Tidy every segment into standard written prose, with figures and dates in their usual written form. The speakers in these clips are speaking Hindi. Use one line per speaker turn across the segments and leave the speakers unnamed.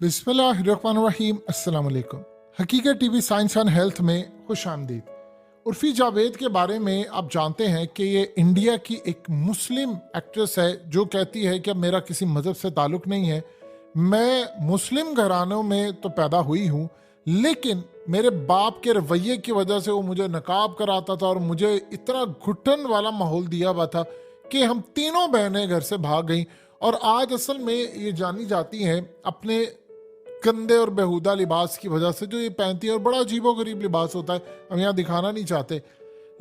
बिस्मिल्लाहिर्रहमानिर्रहीम। अस्सलाम वालेकुम। हकीकत टीवी साइंस एंड हेल्थ में खुश आमदीद। उर्फी जावेद के बारे में आप जानते हैं कि ये इंडिया की एक मुस्लिम एक्ट्रेस है जो कहती है कि अब मेरा किसी मज़हब से ताल्लुक़ नहीं है, मैं मुस्लिम घरानों में तो पैदा हुई हूँ, लेकिन मेरे बाप के रवैये की वजह से वो मुझे नकाब कराता था और मुझे इतना घुटन वाला माहौल दिया हुआ था कि हम तीनों बहनें घर से भाग गईं। और आज असल में ये जानी जाती हैं अपने गंदे और बेहुदा लिबास की वजह से जो ये पहनती है, और बड़ा अजीबो गरीब लिबास होता है, हम यहाँ दिखाना नहीं चाहते।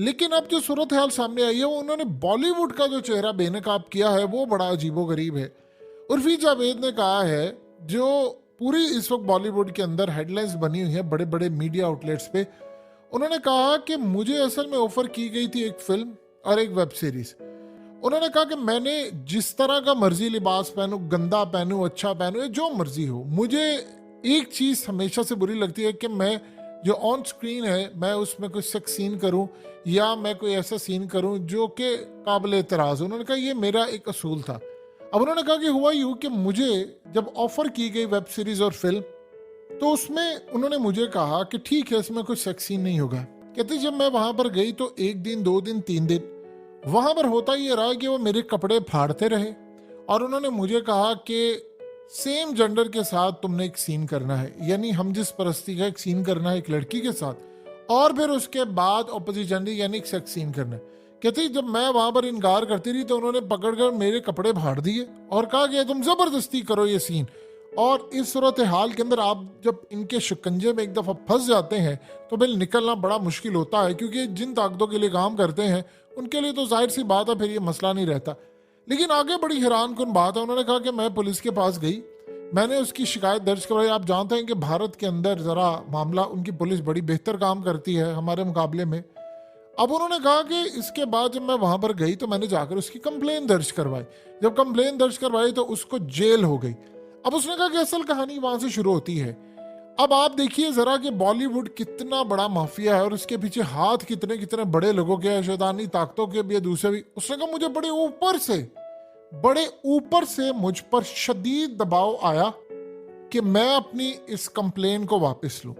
लेकिन अब जो सूरत हाल सामने आई है वो उन्होंने बॉलीवुड का जो चेहरा बेनकाब किया है वो बड़ा अजीबो गरीब है। उर्फी जावेद ने कहा है, जो पूरी इस वक्त बॉलीवुड के अंदर हेडलाइंस बनी हुई है बड़े बड़े मीडिया आउटलेट्स पे, उन्होंने कहा कि मुझे असल में ऑफर की गई थी एक फिल्म और एक वेब सीरीज। उन्होंने कहा कि मैंने जिस तरह का मर्जी लिबास पहनूं, गंदा पहनूं, अच्छा पहनूं, जो मर्जी हो, मुझे एक चीज हमेशा से बुरी लगती है कि मैं जो ऑन स्क्रीन है मैं उसमें कोई सेक्स सीन करूं या मैं कोई ऐसा सीन करूं जो कि काबिल एतराज हो। उन्होंने कहा ये मेरा एक असूल था। अब उन्होंने कहा कि हुआ यूं कि मुझे जब ऑफर की गई वेब सीरीज और फिल्म, तो उसमें उन्होंने मुझे कहा कि ठीक है इसमें कोई सेक्स सीन नहीं होगा। कहते जब मैं वहां पर गई तो 1 दिन 2 दिन 3 दिन वहां पर होता ये रहा कि वो मेरे कपड़े फाड़ते रहे और उन्होंने मुझे कहा कि सेम जेंडर के साथ तुमने एक सीन करना है, यानी हम जिस परस्ती का एक सीन करना है एक लड़की के साथ, और फिर उसके बाद ऑपोजिट जेंडर यानी एक सेक्स सीन करना है। कहते जब मैं वहां पर इनकार करती रही तो उन्होंने पकड़कर मेरे कपड़े फाड़ दिए और कहा कि तुम जबरदस्ती करो ये सीन। और इस सूरत हाल के अंदर आप जब इनके शिकंजे में एक दफा फंस जाते हैं तो फिर निकलना बड़ा मुश्किल होता है, क्योंकि जिन ताकतों के लिए काम करते हैं उनके लिए तो जाहिर सी बात है फिर ये मसला नहीं रहता। लेकिन आगे बड़ी हैरान कुन बात है, उन्होंने कहा कि मैं पुलिस के पास गई, मैंने उसकी शिकायत दर्ज करवाई। आप जानते हैं कि भारत के अंदर ज़रा मामला, उनकी पुलिस बड़ी बेहतर काम करती है हमारे मुकाबले में। अब उन्होंने कहा कि इसके बाद जब मैं वहां पर गई तो मैंने जाकर उसकी कंप्लेन दर्ज करवाई। जब कंप्लेन दर्ज करवाई तो उसको जेल हो गई। अब उसने कहा कि असल कहानी वहां से शुरू होती है। अब आप देखिए जरा कि बॉलीवुड कितना बड़ा माफिया है और उसके पीछे हाथ कितने कितने बड़े लोगों के हैं, शैतानी ताकतों के भी, दूसरे भी। उसने कहा मुझे बड़े ऊपर से मुझ पर शदीद दबाव आया कि मैं अपनी इस कंप्लेन को वापस लूं।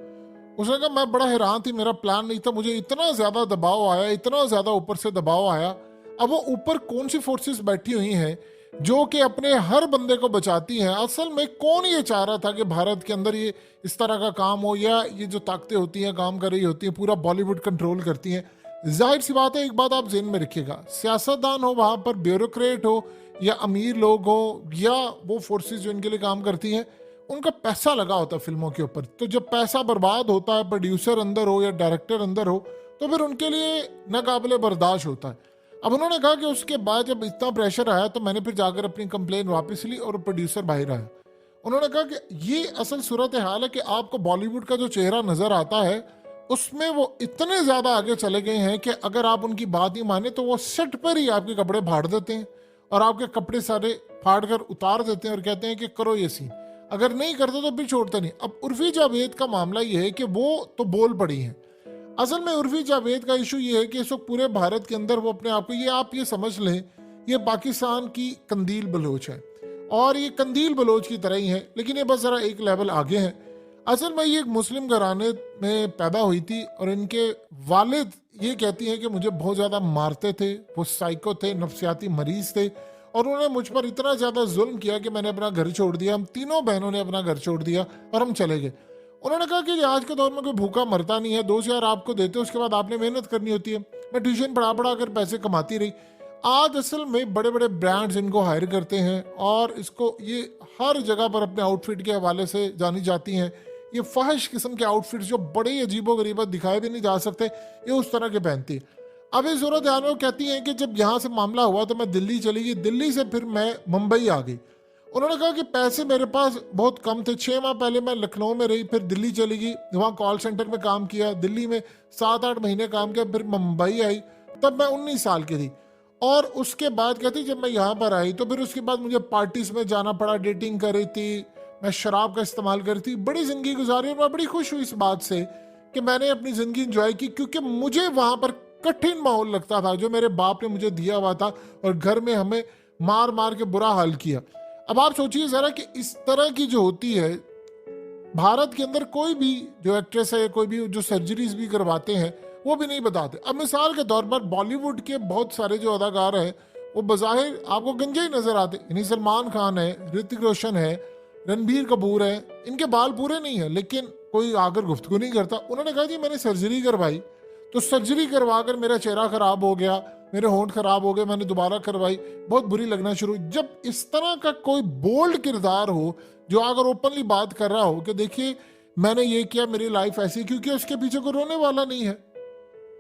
उसने कहा मैं बड़ा हैरान थी, मेरा प्लान नहीं था, मुझे इतना ज्यादा दबाव आया, इतना ज्यादा ऊपर से दबाव आया। अब वो ऊपर कौन सी फोर्सेस बैठी हुई हैं जो कि अपने हर बंदे को बचाती हैं? असल में कौन ये चाह रहा था कि भारत के अंदर ये इस तरह का काम हो, या ये जो ताकतें होती हैं काम कर रही होती हैं, पूरा बॉलीवुड कंट्रोल करती हैं? जाहिर सी बात है, एक बात आप जेहन में रखिएगा, सियासतदान हो, वहां पर ब्यूरोक्रेट हो या अमीर लोग हो या वो फोर्सेस जो इनके लिए काम करती हैं, उनका पैसा लगा होता है फिल्मों के ऊपर। तो जब पैसा बर्बाद होता है, प्रोड्यूसर अंदर हो या डायरेक्टर अंदर हो, तो फिर उनके लिए नाकाबिले बर्दाश्त होता है। अब उन्होंने कहा कि उसके बाद जब इतना प्रेशर आया तो मैंने फिर जाकर अपनी कंप्लेन वापस ली और प्रोड्यूसर बाहर आया। उन्होंने कहा कि ये असल सूरत हाल है कि आपको बॉलीवुड का जो चेहरा नजर आता है उसमें वो इतने ज्यादा आगे चले गए हैं कि अगर आप उनकी बात ही माने तो वो सेट पर ही आपके कपड़े फाड़ देते हैं और आपके कपड़े सारे फाड़ कर उतार देते हैं और कहते हैं कि करो ये सीन, अगर नहीं करते तो भी छोड़ते नहीं। अब उर्फी जावेद का मामला ये है कि वो तो बोल पड़ी है। असल में उर्फी जावेद का इशू ये है कि इस वक्त पूरे भारत के अंदर वो अपने आप को, ये आप ये समझ लें, ये पाकिस्तान की कंदील बलोच है और ये कंदील बलोच की तरह ही है, लेकिन ये बस जरा एक लेवल आगे है। असल में ये एक मुस्लिम घराने में पैदा हुई थी और इनके वालिद ये कहती हैं कि मुझे बहुत ज़्यादा मारते थे, वो साइको थे, नफ्सियाती मरीज थे, और उन्होंने मुझ पर इतना ज़्यादा जुल्म किया कि मैंने अपना घर छोड़ दिया। हम तीनों बहनों ने अपना घर छोड़ दिया और हम चले गए। उन्होंने कहा कि आज के दौर में कोई भूखा मरता नहीं है, 2 आपको देते उसके बाद आपने मेहनत करनी होती है। मैं ट्यूशन पढ़ा कर पैसे कमाती रही। आज असल में बड़े बड़े ब्रांड्स इनको हायर करते हैं और इसको ये हर जगह पर अपने आउटफिट के हवाले से जानी जाती हैं। ये फहश किस्म के आउटफिट्स जो बड़े अजीबो गरीबत दिखाए भी नहीं जा सकते, ये उस तरह के पहनती है। अब इस सूरत हाल में वो कहती हैं कि जब यहाँ से मामला हुआ तो मैं दिल्ली चली गई, दिल्ली से फिर मैं मुंबई आ गई। उन्होंने कहा कि पैसे मेरे पास बहुत कम थे, 6 माह पहले मैं लखनऊ में रही, फिर दिल्ली चली गई, वहाँ कॉल सेंटर में काम किया, दिल्ली में 7-8 महीने काम किया, फिर मुंबई आई, तब मैं 19 साल की थी। और उसके बाद कहती जब मैं यहाँ पर आई तो फिर उसके बाद मुझे पार्टीज में जाना पड़ा, डेटिंग कर रही थी, मैं शराब का इस्तेमाल कर रही थी, बड़ी जिंदगी गुजारी और मैं बड़ी खुश हुई इस बात से कि मैंने अपनी जिंदगी इंजॉय की, क्योंकि मुझे वहाँ पर कठिन माहौल लगता था जो मेरे बाप ने मुझे दिया हुआ था और घर में हमें मार मार के बुरा हाल किया। अब आप सोचिए जरा कि इस तरह की जो होती है भारत के अंदर कोई भी जो एक्ट्रेस है, कोई भी जो सर्जरीज भी करवाते हैं, वो भी नहीं बताते। अब मिसाल के तौर पर बॉलीवुड के बहुत सारे जो अदाकार हैं वो बज़ाहिर आपको गंजे ही नजर आते, यानी सलमान खान है, ऋतिक रोशन है, रणबीर कपूर है, इनके बाल पूरे नहीं है, लेकिन कोई आकर गुफ्तगू नहीं करता। उन्होंने कहा जी मैंने सर्जरी करवाई, तो सर्जरी करवा कर मेरा चेहरा खराब हो गया, मेरे होंठ खराब हो गए, मैंने दोबारा करवाई, बहुत बुरी लगना शुरू। जब इस तरह का कोई बोल्ड किरदार हो जो अगर ओपनली बात कर रहा हो कि देखिए मैंने ये किया, मेरी लाइफ ऐसी, क्योंकि उसके पीछे कोई रोने वाला नहीं है,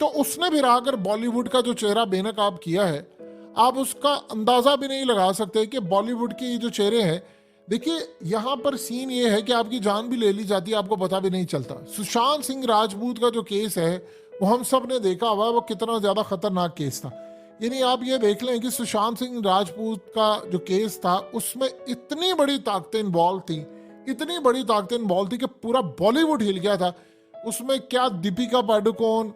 तो उसने भी आकर बॉलीवुड का जो चेहरा बेनकाब किया है, आप उसका अंदाजा भी नहीं लगा सकते कि बॉलीवुड के ये जो चेहरे हैं। देखिए यहाँ पर सीन ये है कि आपकी जान भी ले ली जाती है, आपको पता भी नहीं चलता। सुशांत सिंह राजपूत का जो केस है वो हम सब ने देखा हुआ है, वो कितना ज्यादा खतरनाक केस था। यानी आप ये देख लें कि सुशांत सिंह राजपूत का जो केस था उसमें इतनी बड़ी ताकतें इन्वॉल्व थी, इतनी बड़ी ताकतें इन्वॉल्व थी कि पूरा बॉलीवुड हिल गया था। उसमें क्या दीपिका पादुकोण,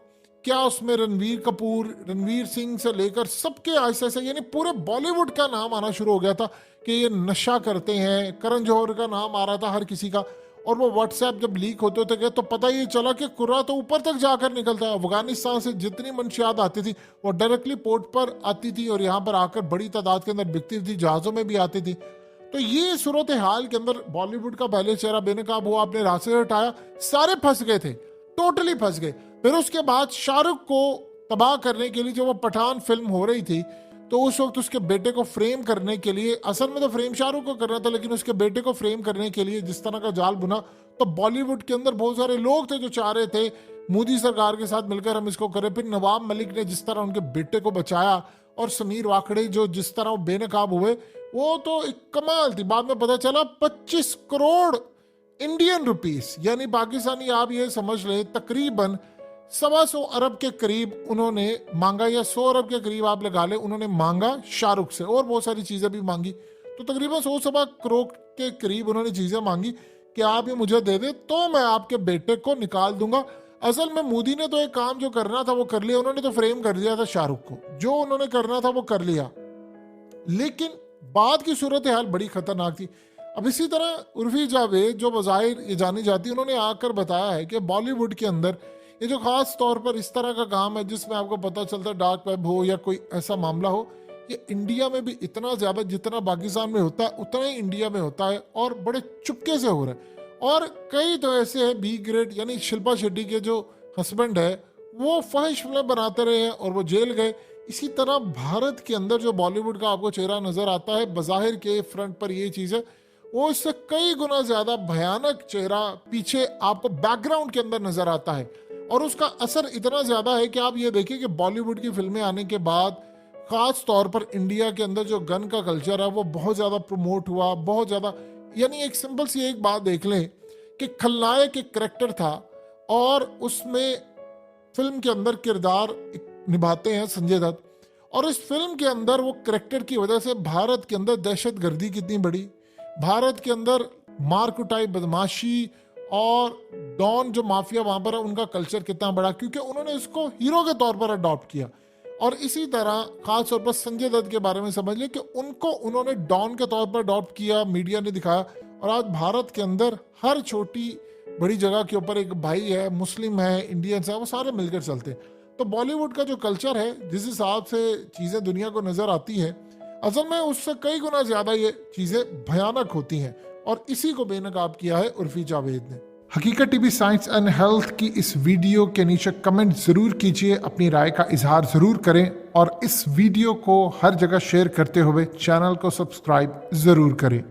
क्या उसमें रणवीर कपूर, रणवीर सिंह से लेकर सबके ऐसे ऐसे, यानी पूरे बॉलीवुड का नाम आना शुरू हो गया था कि ये नशा करते हैं। करण जौहर का नाम आ रहा था हर किसी का, और वो व्हाट्सएप जब लीक होते थे तो पता ही चला कि कुर्रा तो ऊपर तक जाकर निकलता है। अफगानिस्तान से जितनी मंशियात आती थी वो डायरेक्टली पोर्ट पर आती थी और यहाँ पर आकर बड़ी तादाद के अंदर बिकती थी, जहाज़ों में भी आती थी। तो ये सूरत हाल के अंदर बॉलीवुड का पहले चेहरा बेनकाब हुआ, आपने रास्ते से हटाया, सारे फंस गए थे, टोटली फंस गए। फिर उसके बाद शाहरुख को तबाह करने के लिए जब वो पठान फिल्म हो रही थी तो उस वक्त उसके बेटे को फ्रेम करने के लिए, असल में तो फ्रेम शाहरुख को करना था, लेकिन उसके बेटे को फ्रेम करने के लिए जिस तरह का जाल बुना, तो बॉलीवुड के अंदर बहुत सारे लोग थे जो चाह रहे थे मोदी सरकार के साथ मिलकर हम इसको करें। फिर नवाब मलिक ने जिस तरह उनके बेटे को बचाया, और समीर वाकड़े जो जिस तरह वो बेनकाब हुए, वो तो एक कमाल थी। बाद में पता चला 25 करोड़ इंडियन रुपीस, यानी पाकिस्तानी आप ये समझ लें तकरीबन 125 अरब के करीब उन्होंने मांगा, या 100 अरब के करीब आप लगा ले, उन्होंने मांगा शाहरुख से, और बहुत सारी चीजें भी मांगी। तो तकरीबन 100 करोड़ के करीब उन्होंने चीजें मांगी कि आप ये मुझे दे दे तो मैं आपके बेटे को निकाल दूंगा। असल में मोदी ने तो एक काम जो करना था वो कर लिया, उन्होंने तो फ्रेम कर दिया था शाहरुख को, जो उन्होंने करना था वो कर लिया, लेकिन बाद की सूरत हाल बड़ी खतरनाक थी। अब इसी तरह उर्फी जावेद जो बज़ाहिर ये जानी जाती, उन्होंने आकर बताया है कि बॉलीवुड के अंदर ये जो खास तौर पर इस तरह का काम है जिसमें आपको पता चलता है डार्क वेब हो या कोई ऐसा मामला हो, ये इंडिया में भी इतना ज्यादा, जितना पाकिस्तान में होता है उतना ही इंडिया में होता है, और बड़े चुपके से हो रहा है। और कई तो ऐसे हैं बी ग्रेड, यानी शिल्पा शेट्टी के जो हस्बैंड है वो फहिश फिल्म बनाते रहे हैं और वो जेल गए। इसी तरह भारत के अंदर जो बॉलीवुड का आपको चेहरा नजर आता है बज़ाहिर के फ्रंट पर ये चीज है, वो इससे कई गुना ज्यादा भयानक चेहरा पीछे आपको बैकग्राउंड के अंदर नजर आता है, और उसका असर इतना ज्यादा है कि आप ये देखिए कि बॉलीवुड की फिल्में आने के बाद खास तौर पर इंडिया के अंदर जो गन का कल्चर है वो बहुत ज्यादा प्रमोट हुआ, बहुत ज्यादा। यानी एक सिंपल सी एक बात देख लें कि खलनायक एक करेक्टर था और उसमें फिल्म के अंदर किरदार निभाते हैं संजय दत्त, और इस फिल्म के अंदर वो करेक्टर की वजह से भारत के अंदर दहशतगर्दी कितनी बड़ी, भारत के अंदर मार कुटाई, बदमाशी और डॉन जो माफिया वहां पर है उनका कल्चर कितना बड़ा, क्योंकि उन्होंने इसको हीरो के तौर पर अडॉप्ट किया। और इसी तरह खास तौर पर संजय दत्त के बारे में समझ लिया कि उनको उन्होंने डॉन के तौर पर अडॉप्ट किया, मीडिया ने दिखाया, और आज भारत के अंदर हर छोटी बड़ी जगह के ऊपर एक भाई है, मुस्लिम है, इंडियंस है, वो सारे मिलकर चलते हैं। तो बॉलीवुड का जो कल्चर है, जिस हिसाब से चीजें दुनिया को नजर आती है, असल में उससे कई गुना ज्यादा ये चीजें भयानक होती हैं, और इसी को बेनकाब किया है उर्फी जावेद ने। हकीकत टीवी साइंस एंड हेल्थ की इस वीडियो के नीचे कमेंट जरूर कीजिए, अपनी राय का इजहार जरूर करें, और इस वीडियो को हर जगह शेयर करते हुए चैनल को सब्सक्राइब जरूर करें।